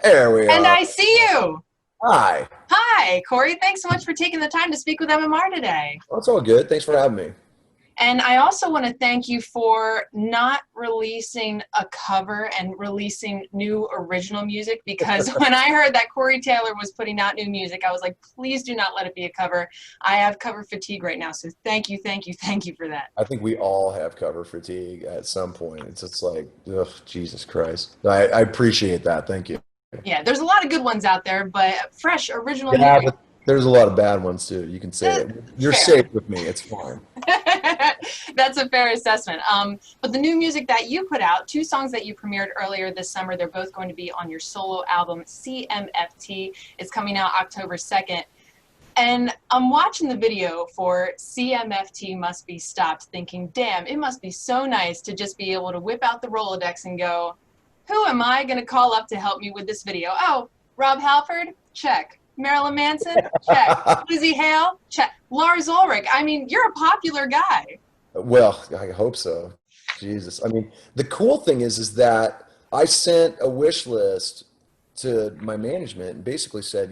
There we And are. I see you. Hi. Hi, Corey. Thanks so much for taking the time to speak with MMR today. Well, it's all good. Thanks for having me. And I also want to thank you for not releasing a cover and releasing new original music, because when I heard that Corey Taylor was putting out new music, I was like, please do not let it be a cover. I have cover fatigue right now. So thank you, thank you, thank you for that. I think we all have cover fatigue at some point. It's just like, ugh, Jesus Christ. I appreciate that. Thank you. Yeah, there's a lot of good ones out there, but fresh original Yeah, music, but there's a lot of bad ones too. You can say eh, it. You're fair. safe with me. It's fine. That's a fair assessment. But the new music that you put out, two songs that you premiered earlier this summer, they're both going to be on your solo album, CMFT. It's coming out October 2nd. And I'm watching the video for CMFT Must Be Stopped, thinking, damn, it must be so nice to just be able to whip out the Rolodex and go, who am I going to call up to help me with this video? Oh, Rob Halford? Check. Marilyn Manson? Check. Lizzie Hale? Check. Lars Ulrich? I mean, you're a popular guy. Well, I hope so. Jesus. I mean, the cool thing is that I sent a wish list to my management and basically said,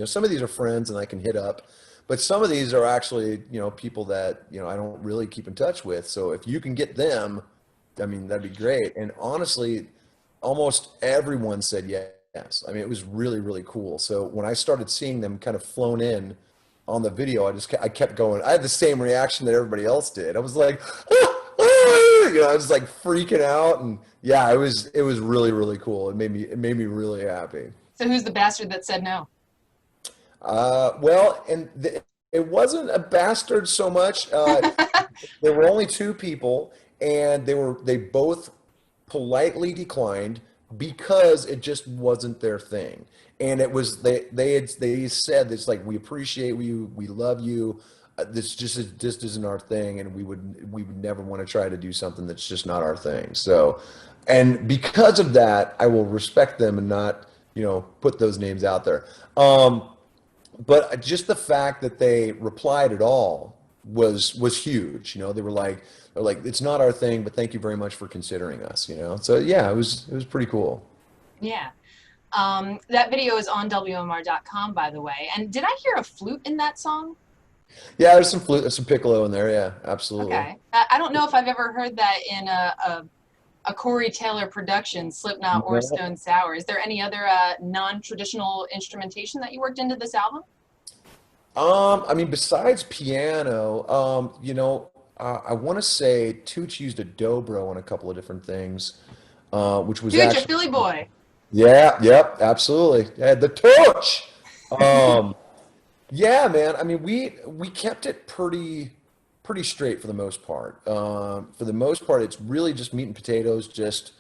some of these are friends and I can hit up, but some of these are actually, people that, I don't really keep in touch with. So if you can get them, I mean, that'd be great. And honestly, almost everyone said yes. I mean, it was really, really cool. So when I started seeing them kind of flown in on the video, I kept going. I had the same reaction that everybody else did. I was like, I was like freaking out, and yeah, it was really, really cool. It made me really happy. So who's the bastard that said no? Well, it wasn't a bastard so much. There were only two people, and they both politely declined because it just wasn't their thing. And it was they said it's like, we appreciate you, we love you. This just isn't our thing, and we would never want to try to do something that's just not our thing. So, and because of that, I will respect them and not put those names out there. But just the fact that they replied at all was huge. They're like, it's not our thing, but thank you very much for considering us. So yeah, it was pretty cool. Yeah. That video is on WMMR.com, by the way. And did I hear a flute in that song? Yeah, there's some flute, there's some piccolo in there. Yeah, absolutely. Okay. I don't know if I've ever heard that in a Corey Taylor production, Slipknot or No. Stone Sour. Is there any other non-traditional instrumentation that you worked into this album? I mean, besides piano, I want to say Tooch used a dobro on a couple of different things, which was Dude, your actually, Philly boy. yeah, yep, absolutely. Yeah, the Tooch. Um, yeah, man. I mean, we kept it pretty straight for the most part. For the most part, it's really just meat and potatoes, just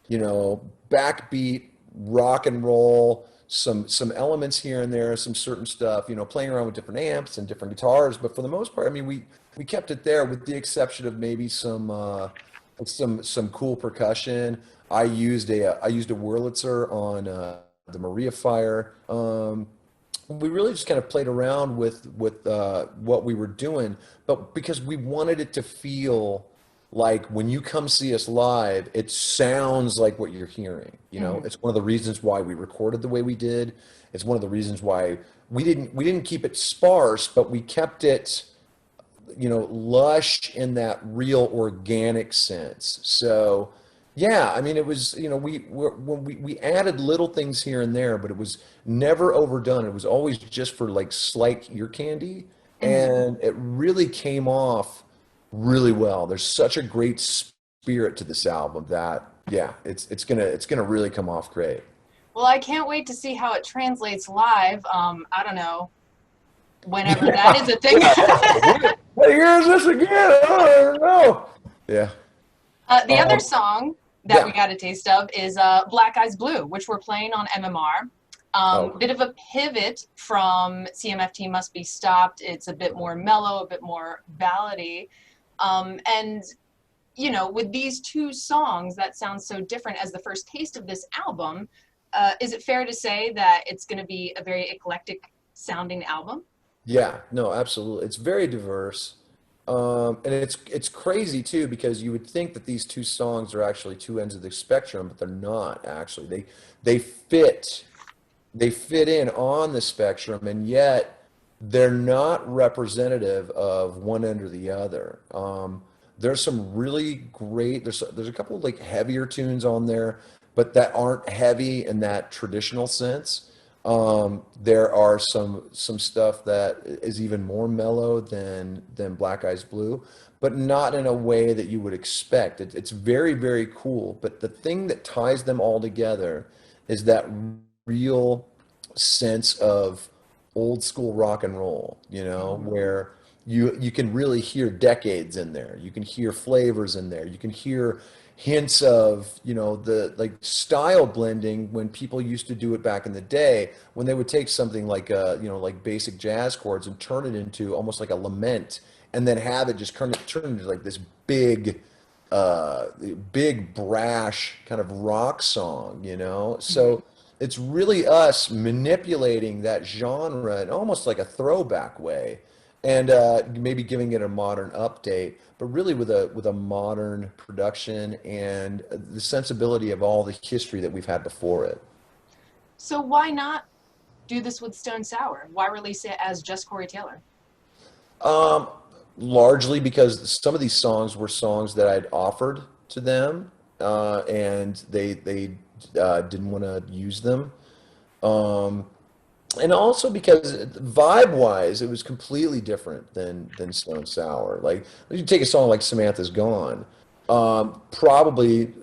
backbeat, rock and roll, some elements here and there, some certain stuff, playing around with different amps and different guitars. But for the most part, I mean, we kept it there, with the exception of maybe some cool percussion. I used a Wurlitzer on the Maria Fire. We really just kind of played around with what we were doing, but because we wanted it to feel like when you come see us live, it sounds like what you're hearing. Mhm. It's one of the reasons why we recorded the way we did. It's one of the reasons why we didn't keep it sparse, but we kept it lush in that real organic sense. So, yeah, I mean, it was, when we added little things here and there, but it was never overdone. It was always just for like slight ear candy, Mhm. and it really came off really well. There's such a great spirit to this album that, yeah, it's gonna really come off great. Well, I can't wait to see how it translates live. I don't know, whenever that Yeah, is a thing. yeah, yeah. What year is this again? I don't know. Yeah. The other Um, song that we yeah. got a taste of is Black Eyes Blue, which we're playing on MMR. Oh, Bit of a pivot from CMFT Must Be Stopped. It's a bit more mellow, a bit more ballady. And, with these two songs that sound so different as the first taste of this album, is it fair to say that it's going to be a very eclectic sounding album? yeah. No, absolutely. It's very diverse. And it's crazy too because you would think that these two songs are actually two ends of the spectrum, but they're not actually. They fit they fit in on the spectrum, and yet they're not representative of one end or the other. There's some really great. There's a couple of like heavier tunes on there, but that aren't heavy in that traditional sense. There are some stuff that is even more mellow than Black Eyes Blue, but not in a way that you would expect. It's very, very cool. But the thing that ties them all together is that real sense of old school rock and roll, where you can really hear decades in there. You can hear flavors in there. You can hear hints of, the like style blending when people used to do it back in the day, when they would take something like like basic jazz chords and turn it into almost like a lament and then have it just turn into like this uh big brash kind of rock song. So it's really us manipulating that genre in almost like a throwback way, and maybe giving it a modern update, but really with a modern production and the sensibility of all the history that we've had before it. So why not do this with Stone Sour? Why release it as just Corey Taylor? Um, Largely because some of these songs were songs that I'd offered to them, and they didn't want to use them. Um, and also because vibe wise, it was completely different than Stone Sour. Like you take a song like Samantha's Gone, probably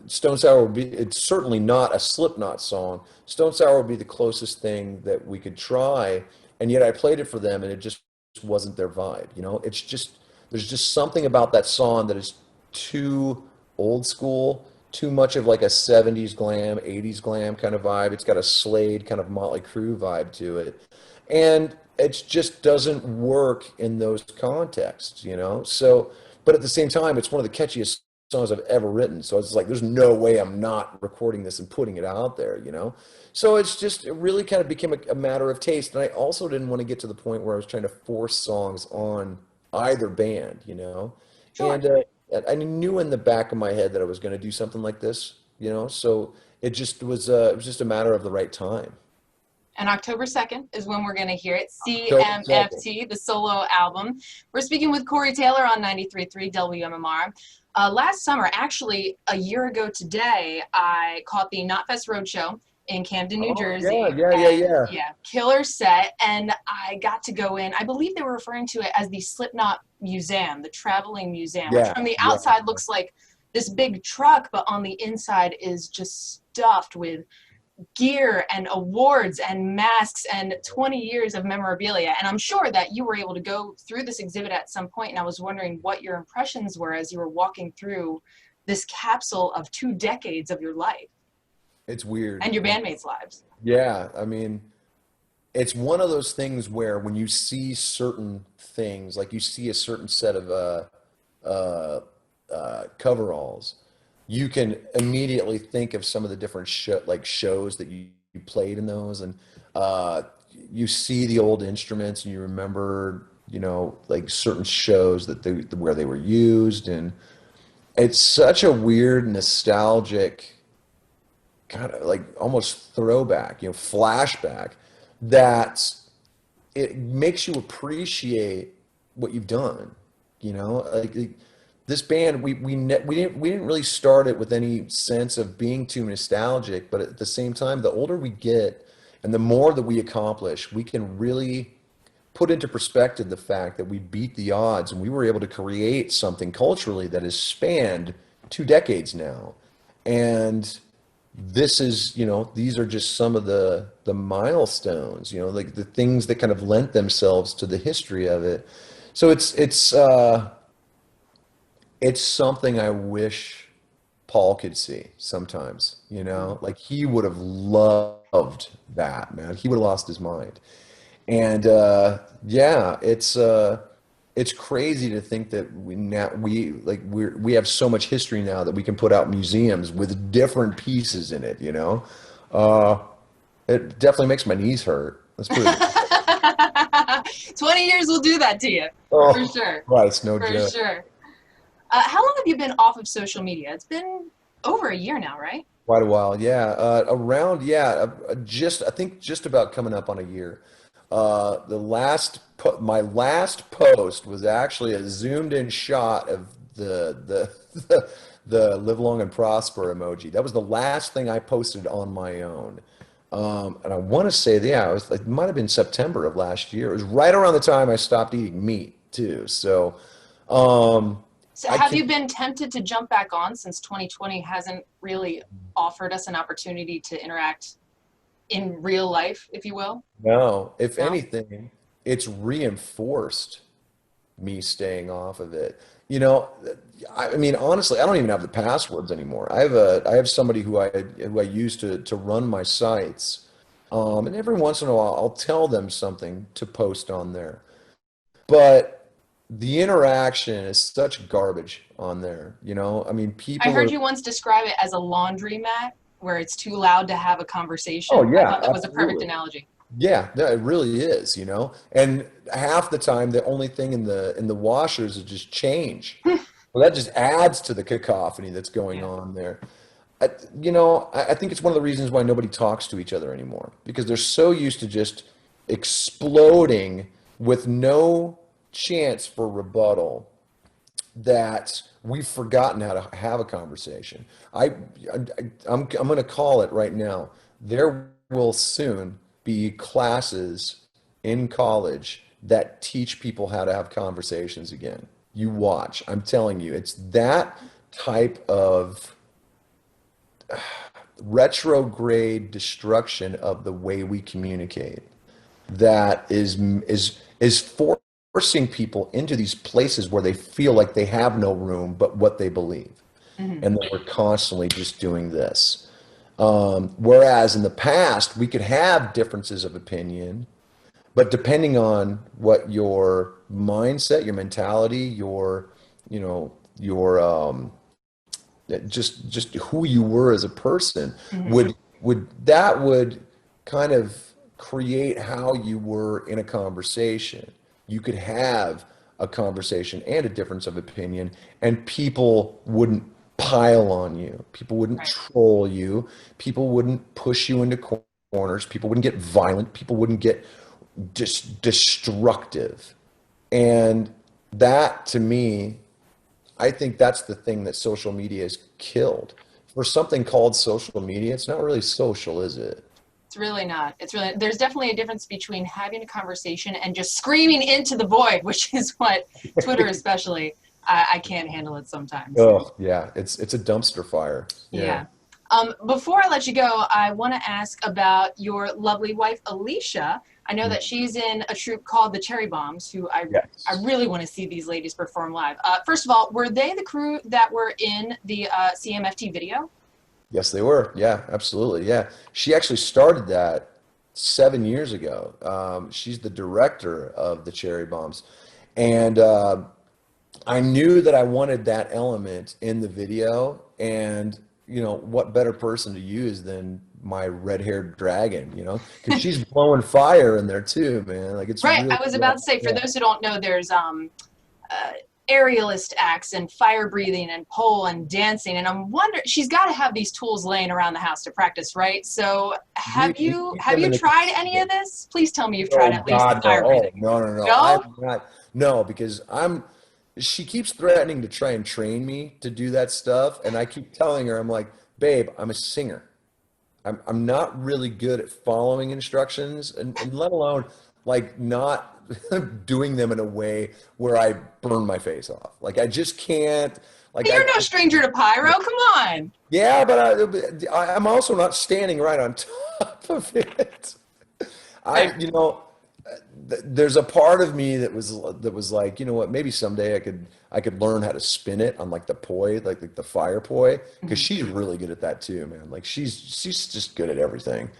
Stone Sour would be. It's certainly not a Slipknot song. Stone Sour would be the closest thing that we could try, and yet I played it for them, and it just wasn't their vibe. It's just there's just something about that song that is too old school, too much of like a 70s glam, 80s glam kind of vibe. It's got a Slade kind of Motley Crue vibe to it. And it just doesn't work in those contexts. So, but at the same time, it's one of the catchiest songs I've ever written. So it's like, there's no way I'm not recording this and putting it out there. So it really kind of became a matter of taste. And I also didn't want to get to the point where I was trying to force songs on either band. Sure. And I knew in the back of my head that I was going to do something like this. So it was just a matter of the right time. And October 2nd is when we're going to hear it. October 2nd. CMFT, the solo album. We're speaking with Corey Taylor on 93.3 WMMR. Last summer, actually a year ago today, I caught the Knotfest Roadshow in Camden, New Oh yeah, Jersey. yeah, yeah, And yeah. yeah, killer set. And I got to go in. I believe they were referring to it as the Slipknot Museum, the traveling museum, which Yeah, from the yeah. outside looks like this big truck, but on the inside is just stuffed with gear and awards and masks and 20 years of memorabilia. And I'm sure that you were able to go through this exhibit at some point, and I was wondering what your impressions were as you were walking through this capsule of 2 decades of your life It's weird. and your bandmates' lives. Yeah, I mean, it's one of those things where when you see certain things, like you see a certain set of uh, coveralls, you can immediately think of some of the different shows that you played in those, and uh, you see the old instruments, and you remember, like certain shows where they were used, and it's such a weird, nostalgic kind of like almost throwback, flashback that it makes you appreciate what you've done. This band, we didn't really start it with any sense of being too nostalgic, but at the same time, the older we get and the more that we accomplish, we can really put into perspective the fact that we beat the odds and we were able to create something culturally that has spanned 2 decades now. And these are just some of the milestones, like the things that kind of lent themselves to the history of it. So it's something I wish Paul could see sometimes, like he would have loved that, man. He would have lost his mind. And yeah, it's crazy to think that we have so much history now that we can put out museums with different pieces in it. Uh, it definitely makes my knees hurt. Let's put it. 20 years will do that to you, for Oh, sure. Christ, no For joke. sure. How long have you been off of social media? It's been over a year now, right? Quite a while, yeah. I think just about coming up on a year. My last post was actually a zoomed in shot of the live long and prosper emoji. That was the last thing I posted on my own. And I want to say, yeah, it might have been September of last year. It was right around the time I stopped eating meat too. So, um, So I have can you been tempted to jump back on since 2020 hasn't really offered us an opportunity to interact in real life, if you will? no, if No? anything, it's reinforced me staying off of it. You know, I mean, honestly, I don't even have the passwords anymore. I have somebody who I use to run my sites, and every once in a while I'll tell them something to post on there. But the interaction is such garbage on there. You know, I mean, I people heard are. you once describe it as a laundromat where it's too loud to have a Oh conversation. I yeah, thought that was a perfect absolutely. analogy. Yeah, no, it really is, you know. And half the time, the only thing in the washers is just change. Well, that just adds to the cacophony that's going Yeah. on there. I think it's one of the reasons why nobody talks to each other anymore because they're so used to just exploding with no chance for rebuttal that we've forgotten how to have a conversation. I'm going to call it right now. There will soon be classes in college that teach people how to have conversations again. You watch. I'm telling you, it's that type of retrograde destruction of the way we communicate that is forcing people into these places where they feel like they have no room but what they believe, Mhm. and that we're constantly just doing this. Whereas in the past, we could have differences of opinion, but depending on what your mindset, your mentality, your just who you were as a person Mhm. would kind of create how you were in a conversation. You could have a conversation and a difference of opinion, and people wouldn't pile on you. People wouldn't Right. troll you. People wouldn't push you into corners. People wouldn't get violent. People wouldn't get destructive. And that to me, I think that's the thing that social media has killed. For something called social media, it's not really social, is it? It's really not. It's really, there's definitely a difference between having a conversation and just screaming into the void, which is what Twitter especially, I can't handle it sometimes. Oh, yeah, it's a dumpster fire. Yeah. Yeah. Before I let you go, I want to ask about your lovely wife, Alicia. I know that she's in a troupe called the Cherry Bombs, who I Yes. really want to see these ladies perform live. First of all, were they the crew that were in the CMFT video? Yes, they were. Yeah, absolutely. Yeah. She actually started that 7 years ago. She's the director of the Cherry Bombs. And I knew that I wanted that element in the video, and what better person to use than my red-haired dragon, because she's blowing fire in there too, man. Like it's Right. really, I was about to say, for yeah, those who don't know, there's uh, aerialist acts and fire breathing and pole and dancing. And I'm wondering, she's got to have these tools laying around the house to practice, right? So we keep have them you in the tried any casino. of this? Please tell me you've tried Oh at least the God, no! fire Oh breathing. no, no, no! I'm No? not. No, because I'm. She keeps threatening to try and train me to do that stuff, and I keep telling her, I'm like, babe, I'm a singer. I'm not really good at following instructions, and let alone like not doing them in a way where I burn my face off. Like I just can't. Like You're no stranger to pyro. Come on. yeah, but I'm also not standing right on top of it. I, Fair. you know, there's a part of me that was like, you know what, maybe someday I could learn how to spin it on like the poi, like the fire poi, because Mhm. she's really good at that too, man. Like she's just good at everything.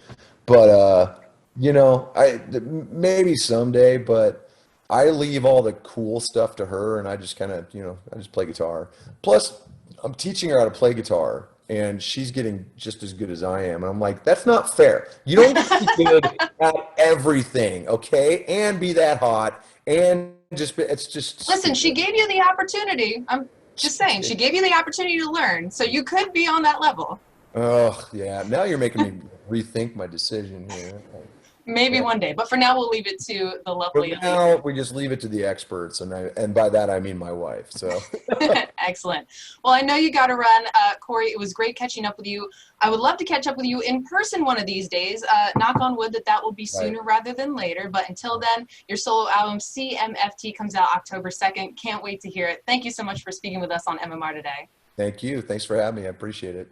But maybe someday, but I leave all the cool stuff to her, and I just kind of, I just play guitar. Plus, I'm teaching her how to play guitar and she's getting just as good as I am. And I'm like, that's not fair. You don't get to be good at everything, okay? And be that hot and just be, it's just Listen, she stupid. gave you the opportunity. I'm just saying, she gave you the opportunity to learn, so you could be on that level. Oh, yeah. Now you're making me rethink my decision here. Maybe Yeah. one day, but for now, we'll leave it to the For lovely now, we just leave it to the experts, and by that I mean my wife. So, Elise. Excellent. Well, I know you got to run, Corey. It was great catching up with you. I would love to catch up with you in person one of these days. Knock on wood that will be right. sooner rather than later. But until then, your solo album CMFT comes out October 2nd. Can't wait to hear it. Thank you so much for speaking with us on MMR today. Thank you. Thanks for having me. I appreciate it.